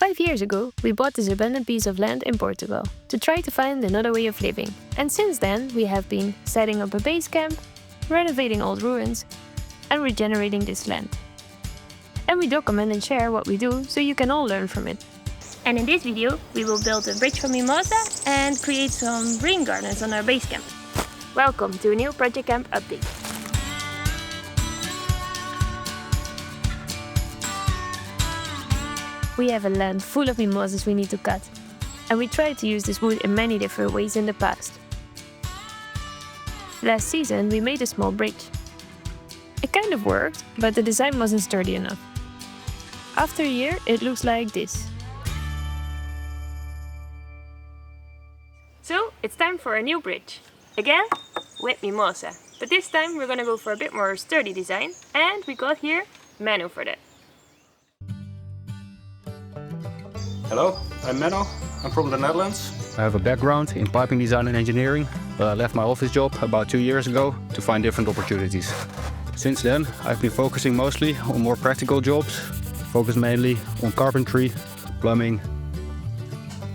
5 years ago, we bought this abandoned piece of land in Portugal to try to find another way of living. And since then, we have been setting up a base camp, renovating old ruins, and regenerating this land. And we document and share what we do so you can all learn from it. And in this video, we will build a bridge for Mimosa and create some rain gardens on our base camp. Welcome to a new Project Camp update. We have a land full of mimosas we need to cut, and we tried to use this wood in many different ways in the past. Last season we made a small bridge. It kind of worked, but the design wasn't sturdy enough. After a year it looks like this. So it's time for a new bridge. Again with Mimosa, but this time we're gonna go for a bit more sturdy design, and we got here Manu for that. Hello, I'm Menno. I'm from the Netherlands. I have a background in piping design and engineering, but I left my office job about 2 years ago to find different opportunities. Since then, I've been focusing mostly on more practical jobs, focused mainly on carpentry, plumbing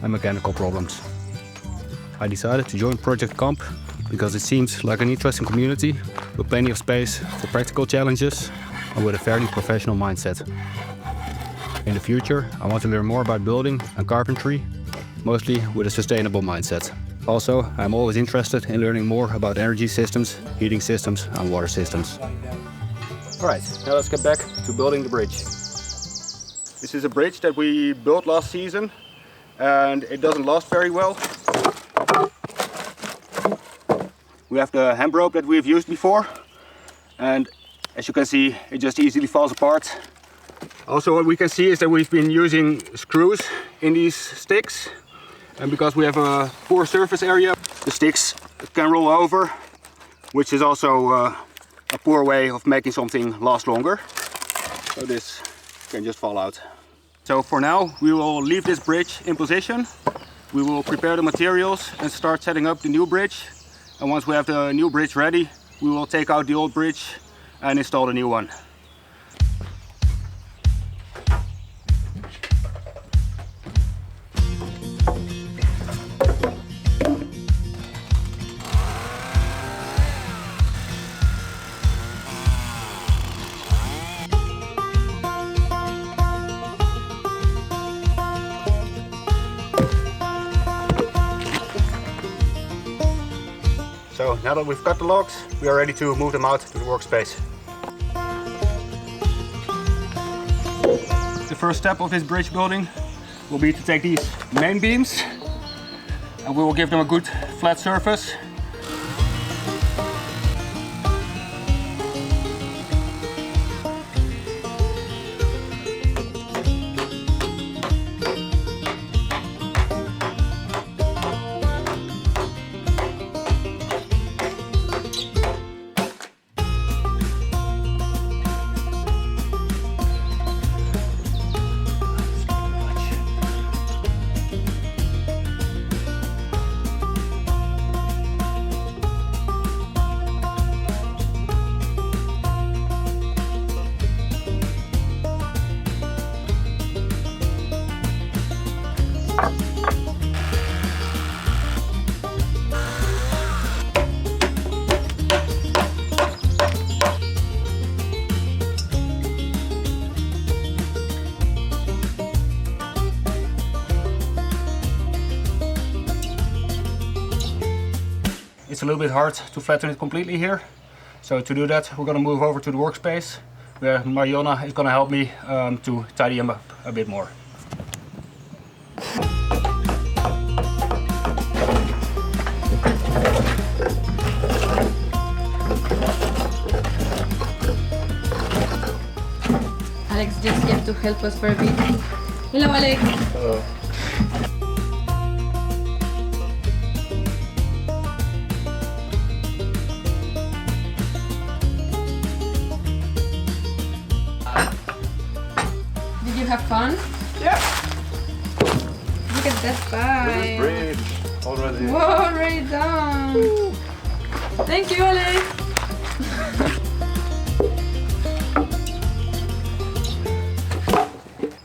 and mechanical problems. I decided to join Project Kamp because it seems like an interesting community with plenty of space for practical challenges and with a fairly professional mindset. In the future, I want to learn more about building and carpentry, mostly with a sustainable mindset. Also, I'm always interested in learning more about energy systems, heating systems and water systems. Alright, now let's get back to building the bridge. This is a bridge that we built last season and it doesn't last very well. We have the hand rope that we've used before, and as you can see, it just easily falls apart. Also, what we can see is that we've been using screws in these sticks, and because we have a poor surface area, the sticks can roll over, which is also a poor way of making something last longer. So this can just fall out. So for now, we will leave this bridge in position. We will prepare the materials and start setting up the new bridge. And once we have the new bridge ready, we will take out the old bridge and install the new one. So now that we've cut the logs, we are ready to move them out to the workspace. The first step of this bridge building will be to take these main beams and we will give them a good flat surface. It's a little bit hard to flatten it completely here. So to do that, we're going to move over to the workspace where Mariona is going to help me to tidy them up a bit more. Alex just came to help us for a bit. Hello, Alex. Hello. Did you have fun? Yeah. Look at that pipe. Bridge already. Whoa, already done. Woo. Thank you, Alex.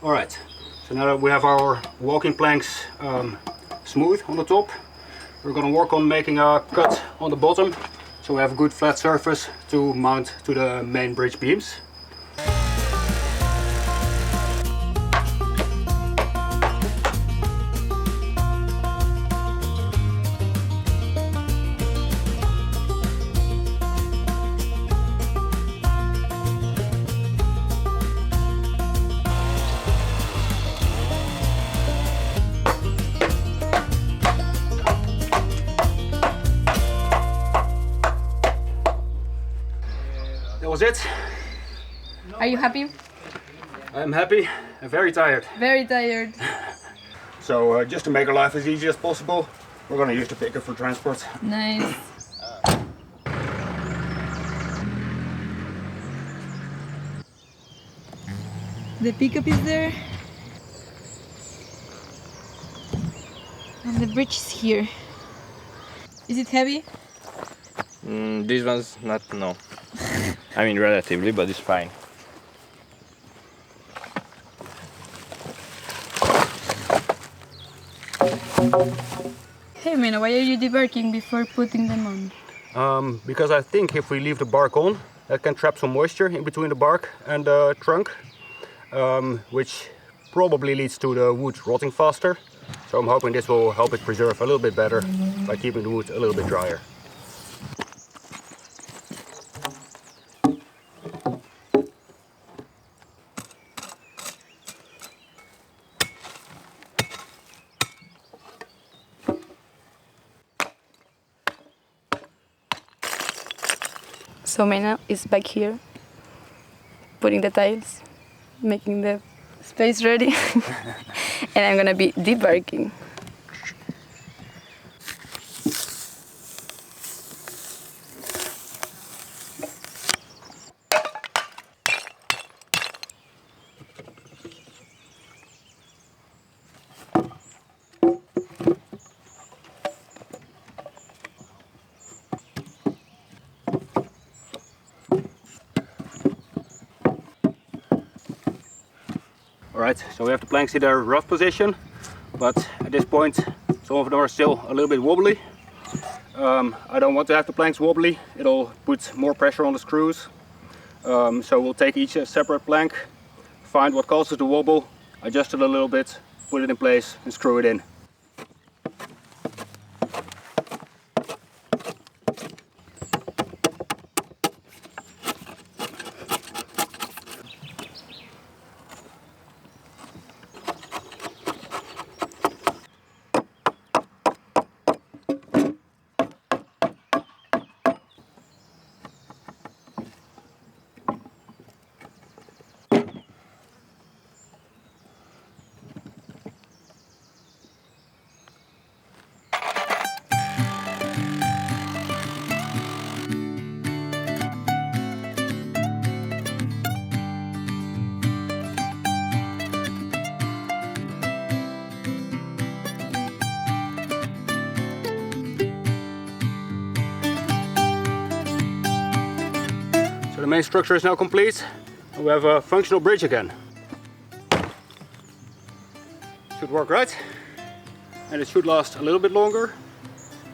Alright, So now that we have our walking planks smooth on the top, we're going to work on making a cut on the bottom so we have a good flat surface to mount to the main bridge beams. That was it. Are you happy? I'm happy and very tired. Very tired. So just to make our life as easy as possible, we're going to use the picker for transport. Nice. The pickup is there. And the bridge is here. Is it heavy? This one's not, no. I mean relatively, but it's fine. Hey Mina, why are you debarking before putting them on? Because I think if we leave the bark on, that can trap some moisture in between the bark and the trunk, which probably leads to the wood rotting faster. So I'm hoping this will help it preserve a little bit better by keeping the wood a little bit drier. So Mina is back here, putting the tiles, making the space ready, and I'm gonna be debarking. Alright, so we have the planks in their rough position, but at this point some of them are still a little bit wobbly. I don't want to have the planks wobbly, it'll put more pressure on the screws. So we'll take each separate plank, find what causes the wobble, adjust it a little bit, put it in place and screw it in. The main structure is now complete and we have a functional bridge again. Should work right, and it should last a little bit longer.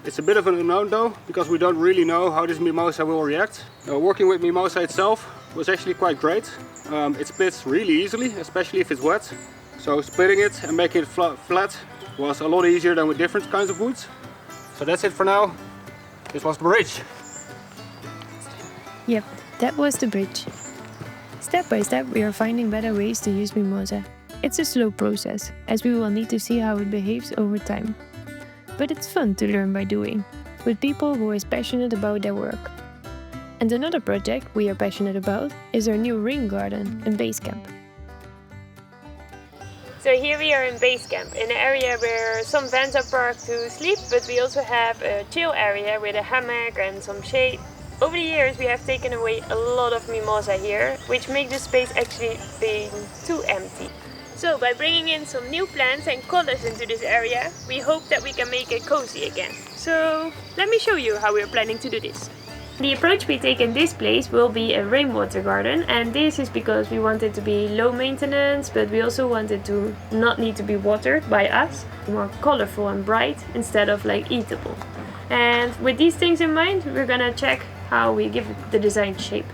It's a bit of an unknown though, because we don't really know how this Mimosa will react. Working with Mimosa itself was actually quite great. It splits really easily, especially if it's wet. So splitting it and making it flat was a lot easier than with different kinds of woods. So that's it for now. This was the bridge. Yep, that was the bridge. Step by step we are finding better ways to use Mimosa. It's a slow process, as we will need to see how it behaves over time. But it's fun to learn by doing, with people who are passionate about their work. And another project we are passionate about is our new ring garden in Base Camp. So here we are in Base Camp, in an area where some vans are parked to sleep, but we also have a chill area with a hammock and some shade. Over the years we have taken away a lot of Mimosa here, which makes the space actually being too empty. So by bringing in some new plants and colors into this area, we hope that we can make it cozy again. So let me show you how we are planning to do this. The approach we take in this place will be a rainwater garden, and this is because we want it to be low maintenance, but we also want it to not need to be watered by us, more colorful and bright instead of like eatable. And with these things in mind, we're gonna check how we give the design shape.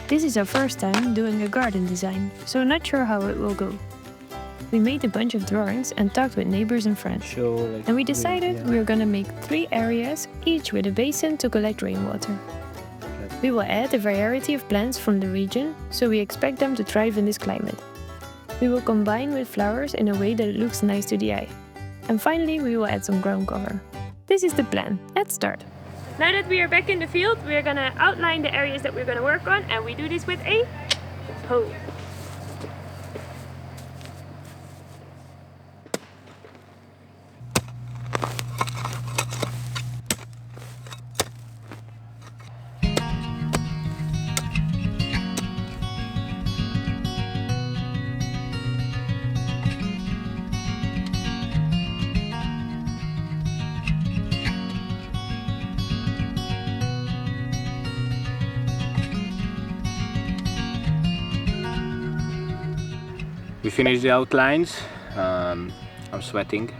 This is our first time doing a garden design, so not sure how it will go. We made a bunch of drawings and talked with neighbors and friends. And we decided we were gonna make 3 areas, each with a basin to collect rainwater. We will add a variety of plants from the region, so we expect them to thrive in this climate. We will combine with flowers in a way that it looks nice to the eye. And finally, we will add some ground cover. This is the plan. Let's start. Now that we are back in the field, we are gonna outline the areas that we're gonna work on, and we do this with a hoe. We finished the outlines. I'm sweating.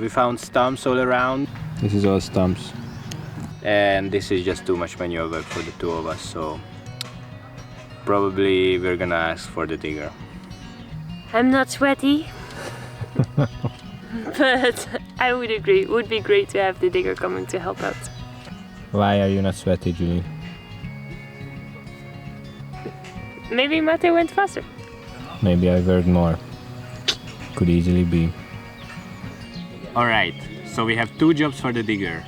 We found stumps all around. This is all stumps. And this is just too much manual work for the 2 of us, so probably we're gonna ask for the digger. I'm not sweaty, but I would agree. It would be great to have the digger coming to help out. Why are you not sweaty, Julie? Maybe Mate went faster. Maybe I worked more. Could easily be. Alright, so we have 2 jobs for the digger.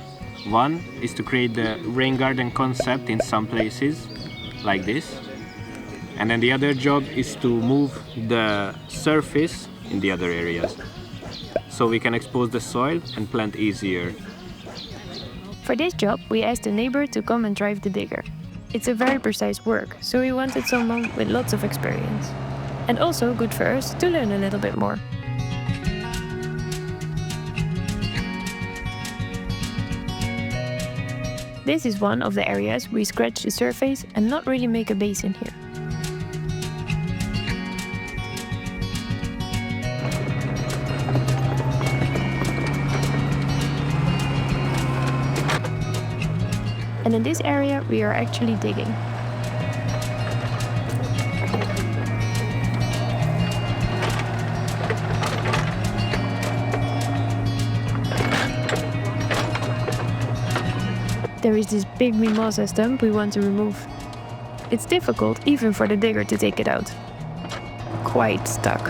One is to create the rain garden concept in some places, like this. And then the other job is to move the surface in the other areas, so we can expose the soil and plant easier. For this job, we asked a neighbor to come and drive the digger. It's a very precise work, so we wanted someone with lots of experience. And also good for us to learn a little bit more. This is one of the areas we scratch the surface and not really make a basin here. And in this area we are actually digging. There is this big Mimosa stump we want to remove. It's difficult even for the digger to take it out. Quite stuck.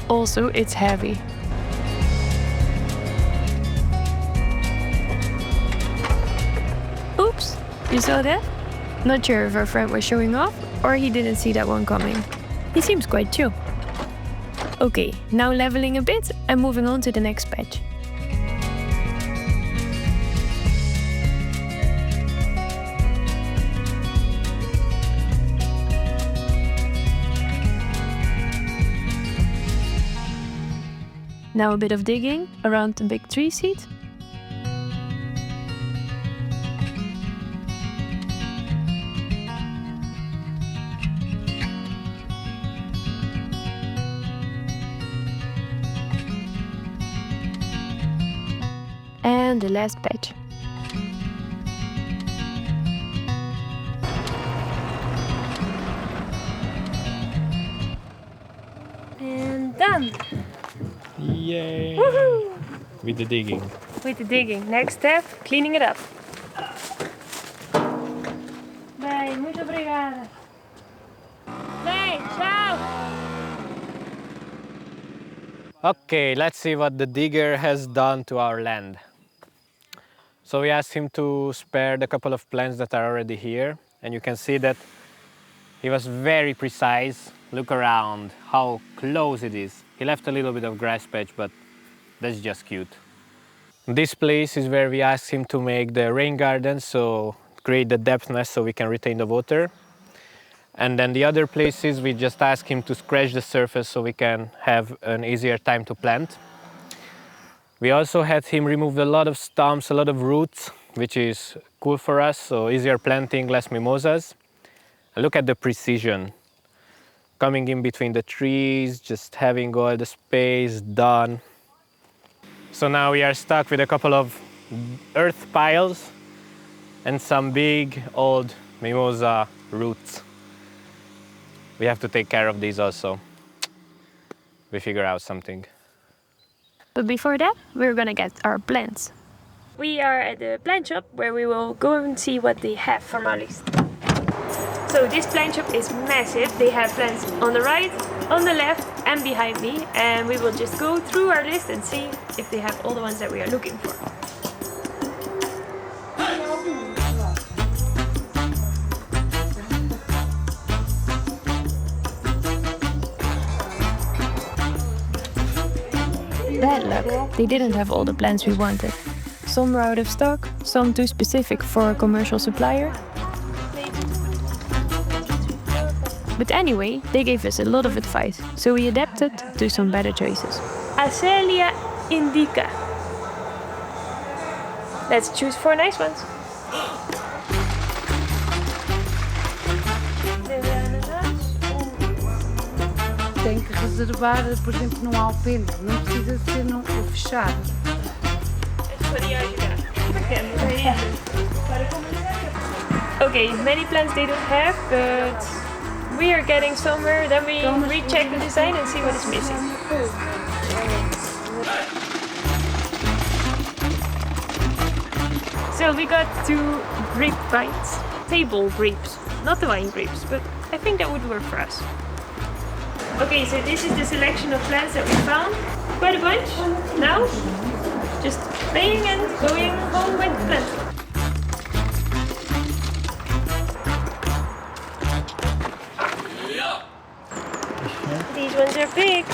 Also, it's heavy. Oops, you saw that? Not sure if our friend was showing off or he didn't see that one coming. He seems quite chill. Okay, now leveling a bit and moving on to the next patch. Now a bit of digging around the big tree seat. And the last patch. And done! Yay! Woohoo! With the digging. With the digging. Next step, cleaning it up. Bem, muito obrigada. Bem, ciao! Okay, let's see what the digger has done to our land. So we asked him to spare the couple of plants that are already here, and you can see that he was very precise. Look around how close it is. He left a little bit of grass patch, but that's just cute. This place is where we asked him to make the rain garden, so create the depth nest so we can retain the water. And then the other places we just ask him to scratch the surface so we can have an easier time to plant. We also had him remove a lot of stumps, a lot of roots, which is cool for us, so easier planting, less mimosas. And look at the precision. Coming in between the trees, just having all the space done. So now we are stuck with a couple of earth piles and some big old mimosa roots. We have to take care of these also. We figure out something. But before that, we're gonna get our plants. We are at the plant shop where we will go and see what they have from our list. So this plant shop is massive. They have plants on the right, on the left and behind me, and we will just go through our list and see if they have all the ones that we are looking for. Bad luck, they didn't have all the plants we wanted. Some were out of stock, some too specific for a commercial supplier. But anyway, they gave us a lot of advice, so we adapted to some better choices. Azalea indica. Let's choose 4 nice ones. Tem que reservar, por exemplo, num alpendre, não precisa ser num fechado. Okay, many plants they don't have, but we are getting somewhere. Then we recheck the design and see what is missing. So we got 2 grapevines, table grapes, not the wine grapes, but I think that would work for us. Okay, so this is the selection of plants that we found. Quite a bunch. Now, just playing and going home with the plants. These ones are big.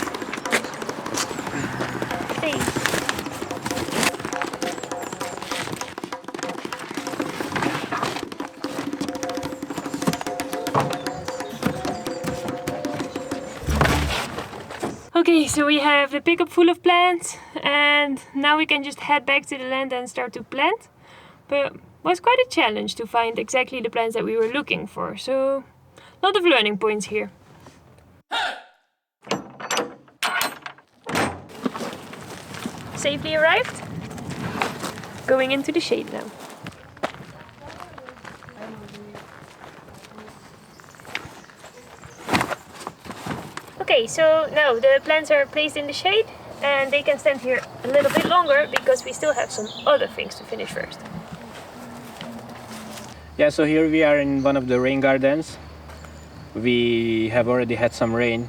Hey. Okay, so we have the pickup full of plants and now we can just head back to the land and start to plant. But it was quite a challenge to find exactly the plants that we were looking for, so a lot of learning points here. Safely arrived. Going into the shade now. Okay, so now the plants are placed in the shade and they can stand here a little bit longer because we still have some other things to finish first. Yeah, so here we are in one of the rain gardens. We have already had some rain.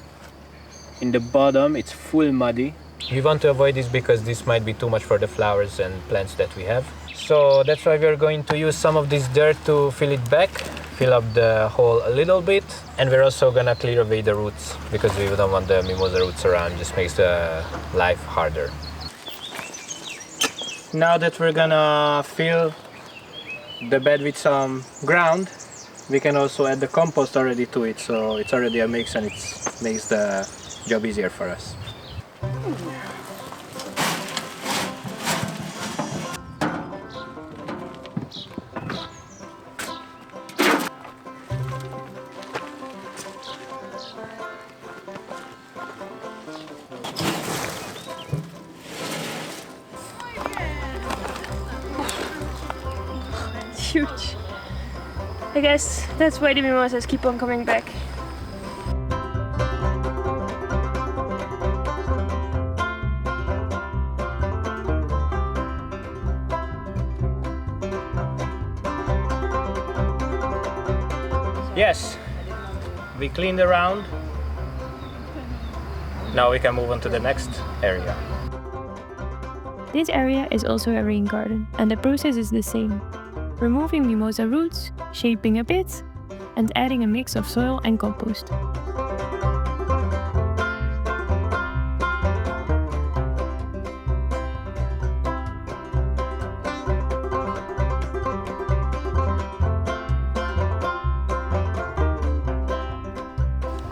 In the bottom it's full muddy. We want to avoid this because this might be too much for the flowers and plants that we have. So that's why we're going to use some of this dirt to fill it back, fill up the hole a little bit, and we're also gonna clear away the roots because we don't want the mimosa roots around, it just makes the life harder. Now that we're gonna fill the bed with some ground, we can also add the compost already to it, so it's already a mix and it makes the job easier for us. Huge. I guess that's why the mimosas keep on coming back. Yes, we cleaned around. Now we can move on to the next area. This area is also a rain garden and the process is the same. Removing mimosa roots, shaping a bit, and adding a mix of soil and compost.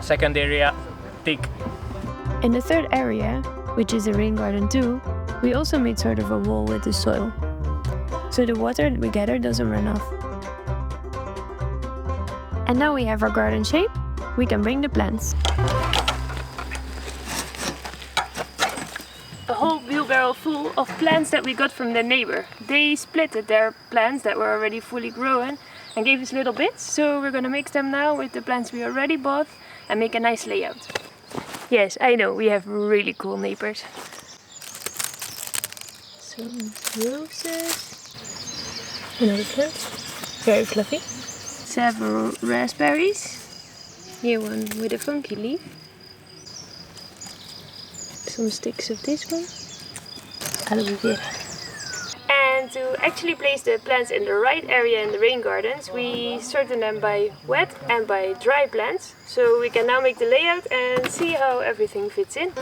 Second area, tick. In the third area, which is a rain garden too, we also made sort of a wall with the soil, so the water we gather doesn't run off. And now we have our garden shape, we can bring the plants. A whole wheelbarrow full of plants that we got from the neighbor. They splitted their plants that were already fully grown and gave us little bits, so we're gonna mix them now with the plants we already bought and make a nice layout. Yes, I know, we have really cool neighbors. Some roses, another plant, very fluffy. Several raspberries, here one with a funky leaf. Some sticks of this one. And to actually place the plants in the right area in the rain gardens, we sorted them by wet and by dry plants. So we can now make the layout and see how everything fits in.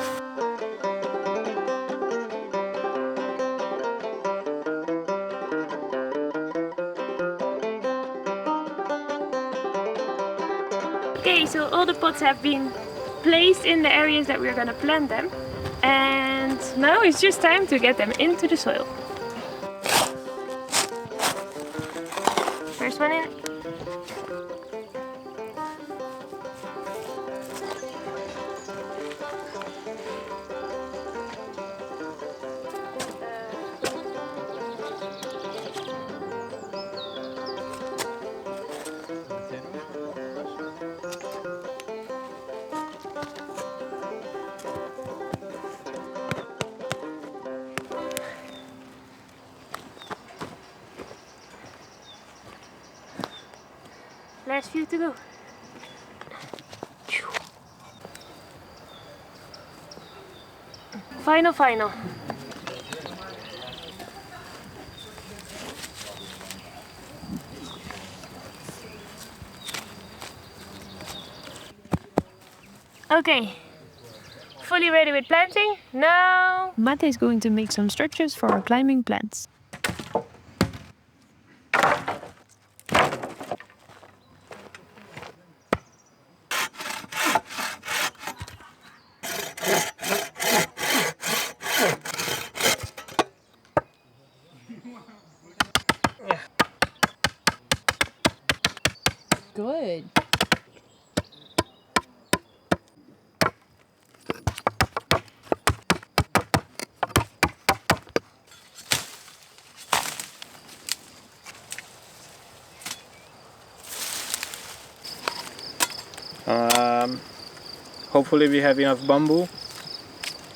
Okay, so all the pots have been placed in the areas that we're gonna plant them. And now it's just time to get them into the soil. First one in. Last few to go. Final. Okay, fully ready with planting. Now Mate is going to make some structures for our climbing plants. Good. Hopefully we have enough bamboo.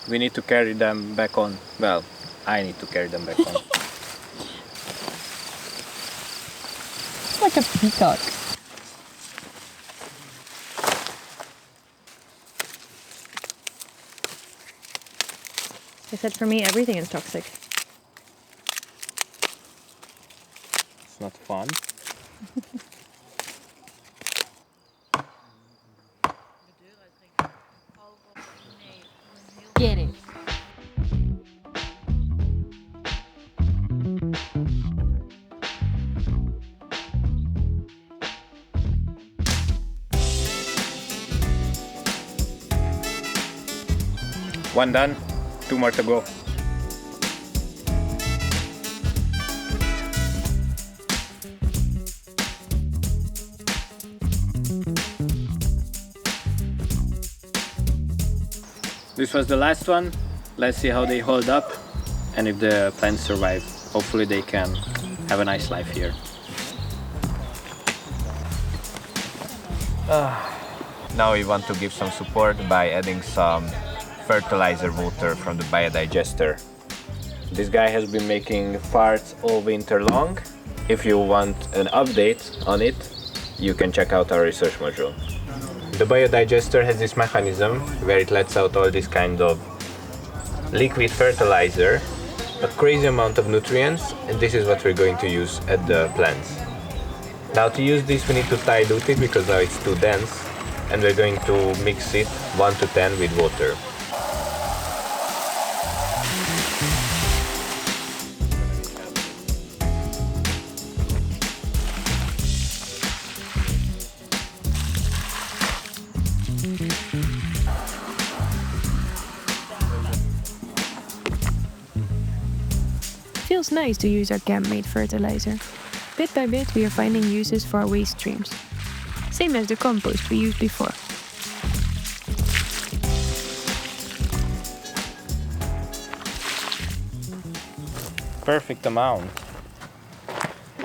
We need to carry them back on. Well, I need to carry them back on. It's like a peacock. I said for me, everything is toxic. It's not fun. Get it. One done, 2 more to go. This was the last one. Let's see how they hold up and if the plants survive. Hopefully they can have a nice life here. Now we want to give some support by adding some fertilizer water from the biodigester. This guy has been making farts all winter long. If you want an update on it, you can check out our research module. The biodigester has this mechanism where it lets out all this kind of liquid fertilizer, a crazy amount of nutrients, and this is what we're going to use at the plants. Now to use this we need to dilute it because now it's too dense, and we're going to mix it 1 to 10 with water. feels nice to use our Kamp-made fertilizer. Bit by bit we are finding uses for our waste streams. Same as the compost we used before. Perfect amount.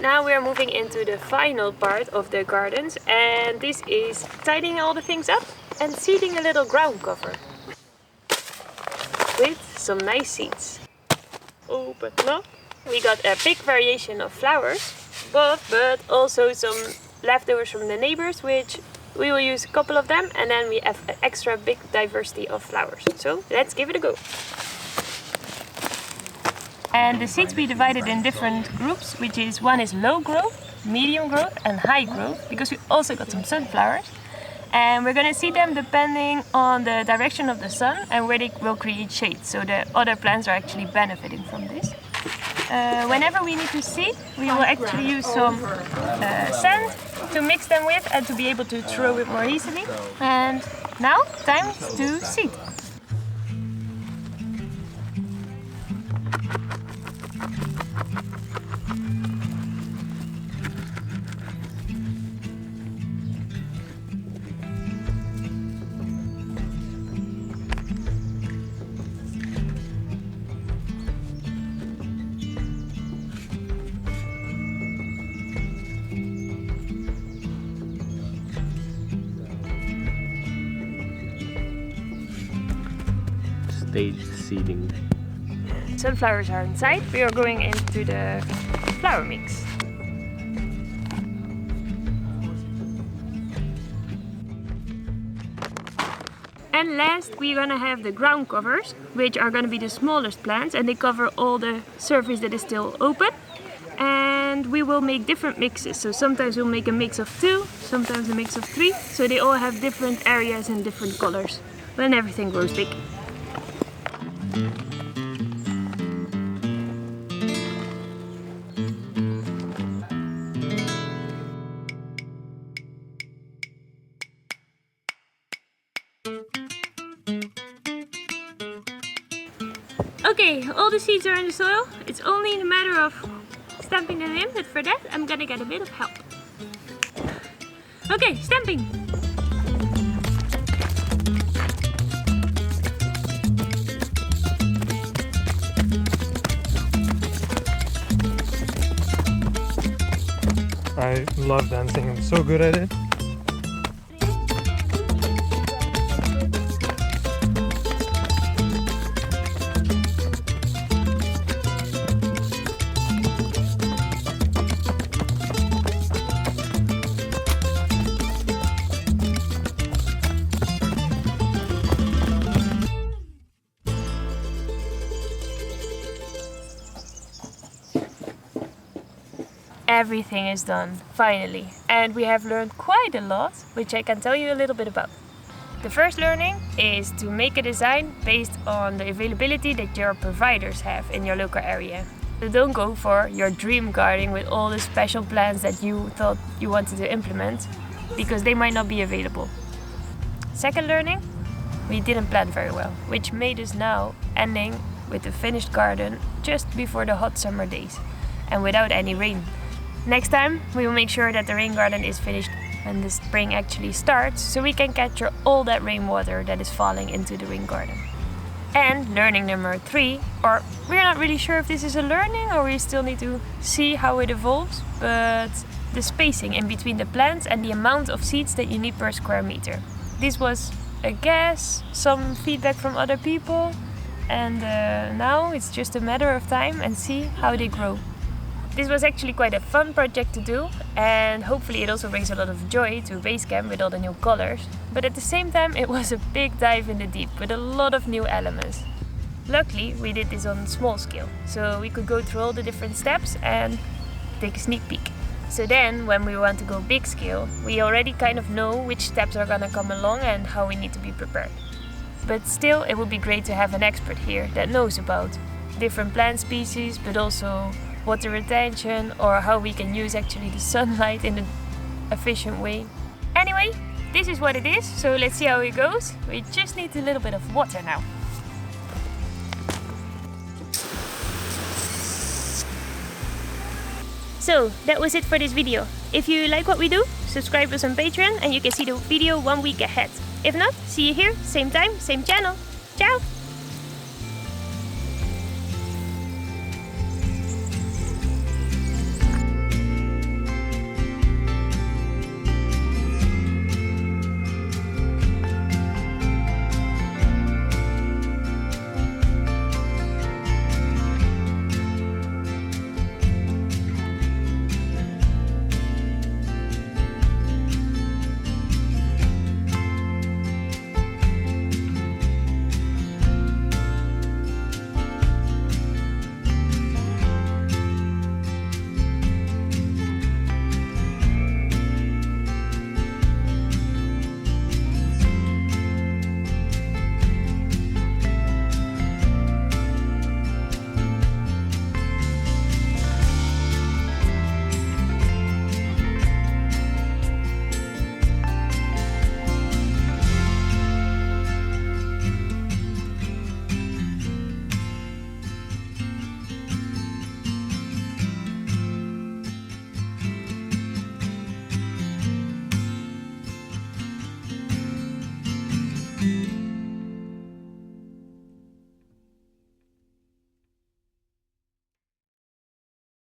Now we are moving into the final part of the gardens, and this is tidying all the things up and seeding a little ground cover with some nice seeds. Open up. We got a big variation of flowers, but also some leftovers from the neighbors, which we will use a couple of them, and then we have an extra big diversity of flowers. So let's give it a go. And the seeds we divided in different groups, which is one is low growth, medium growth and high growth, because we also got some sunflowers. And we're gonna seed them depending on the direction of the sun and where they will create shade. So the other plants are actually benefiting from this. Whenever we need to seed, we will actually use some sand to mix them with and to be able to throw it more easily. And now, time to seed. Staged seeding. Sunflowers are inside. We are going into the flower mix. And last we're gonna have the ground covers, which are gonna be the smallest plants, and they cover all the surface that is still open. And we will make different mixes. So sometimes we'll make a mix of 2, sometimes a mix of 3. So they all have different areas and different colors when everything grows big. Okay, all the seeds are in the soil. It's only a matter of stamping them in, but for that I'm gonna get a bit of help. Okay, stamping! I love dancing, I'm so good at it. Everything is done, finally, and we have learned quite a lot, which I can tell you a little bit about. The first learning is to make a design based on the availability that your providers have in your local area. So don't go for your dream garden with all the special plants that you thought you wanted to implement, because they might not be available. Second learning, we didn't plan very well, which made us now ending with a finished garden just before the hot summer days and without any rain. Next time we will make sure that the rain garden is finished when the spring actually starts, so we can capture all that rainwater that is falling into the rain garden. And learning number 3, or we're not really sure if this is a learning or we still need to see how it evolves, but the spacing in between the plants and the amount of seeds that you need per square meter. This was a guess, some feedback from other people, and now it's just a matter of time and see how they grow. This was actually quite a fun project to do, and hopefully it also brings a lot of joy to Basecamp with all the new colors. But at the same time it was a big dive in the deep with a lot of new elements. Luckily we did this on small scale, so we could go through all the different steps and take a sneak peek. So then when we want to go big scale, we already kind of know which steps are gonna come along and how we need to be prepared. But still it would be great to have an expert here that knows about different plant species, but also water retention, or how we can use actually the sunlight in an efficient way. Anyway, this is what it is, so let's see how it goes. We just need a little bit of water now. So that was it for this video. If you like what we do, subscribe us on Patreon and you can see the video 1 week ahead. If not, see you here, same time, same channel. Ciao!